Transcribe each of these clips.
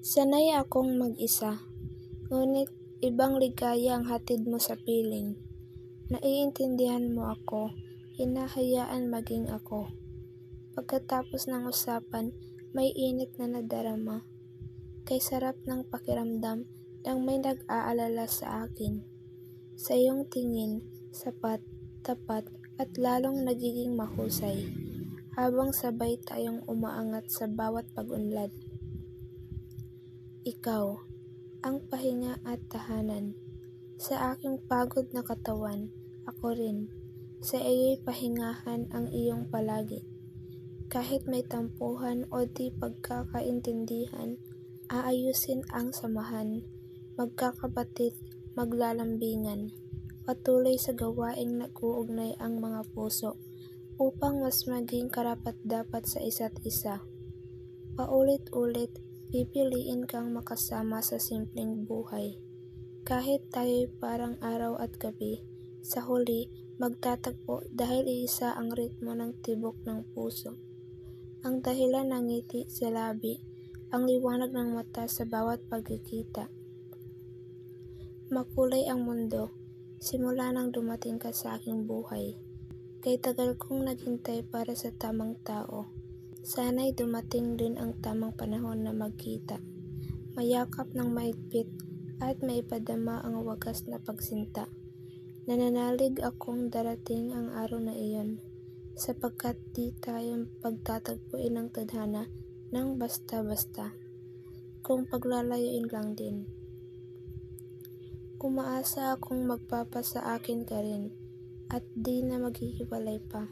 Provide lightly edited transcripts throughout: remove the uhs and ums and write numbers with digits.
Sanay akong mag-isa, ngunit ibang ligaya ang hatid mo sa piling. Naiintindihan mo ako, hinahayaan maging ako. Pagkatapos ng usapan, may init na nadarama. Kay sarap ng pakiramdam nang may nag-aalala sa akin. Sa iyong tingin, sapat, tapat at lalong nagiging mahusay, habang sabay tayong umaangat sa bawat pag-unlad. Ikaw, ang pahinga at tahanan. Sa aking pagod na katawan, ako rin. Sa iyo'y pahingahan ang iyong palagi. Kahit may tampuhan o di pagkakaintindihan, aayusin ang samahan, magkakapatid, maglalambingan. Patuloy sa gawaing nag-uugnay ang mga puso upang mas maging karapat-dapat sa isa't isa. Paulit-ulit, pipiliin kang makasama sa simpleng buhay. Kahit tayo'y parang araw at gabi, sa huli, magtatagpo dahil iisa ang ritmo ng tibok ng puso. Ang dahilan ng ngiti sa labi, ang liwanag ng mata sa bawat pagkikita. Makulay ang mundo, simula nang dumating ka sa aking buhay. Kay tagal kong naghintay para sa tamang tao. Sana'y dumating din ang tamang panahon na magkita. Mayakap ng mahigpit at maipadama ang wagas na pagsinta. Nananalig akong darating ang araw na iyon, sapagkat di tayo pagtatagpuin ng tadhana ng basta-basta, kung paglalayuin lang din. Umaasa akong magpapasa akin ka rin, at di na maghihiwalay pa.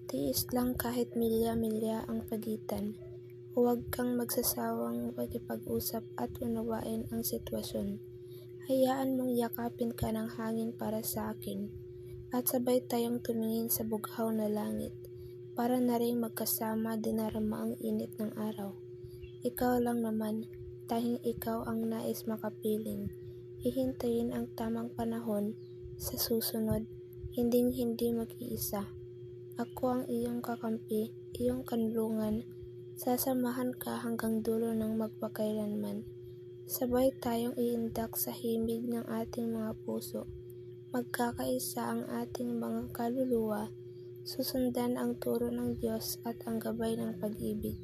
Tiis lang kahit milya-milya ang pagitan. Huwag kang magsasawang makipag-usap at unawain ang sitwasyon. Hayaan mong yakapin ka ng hangin para sa akin, at sabay tayong tumingin sa bughaw na langit, para na rin magkasama dinarama ang init ng araw. Ikaw lang naman, tanging ikaw ang nais makapiling. Hihintayin ang tamang panahon sa susunod, hinding-hindi mag-iisa. Ako ang iyong kakampi, iyong kanlungan, sasamahan ka hanggang dulo ng magpakailanman. Sabay tayong iindak sa himig ng ating mga puso. Magkakaisa ang ating mga kaluluwa, susundan ang turo ng Diyos at ang gabay ng pag-ibig.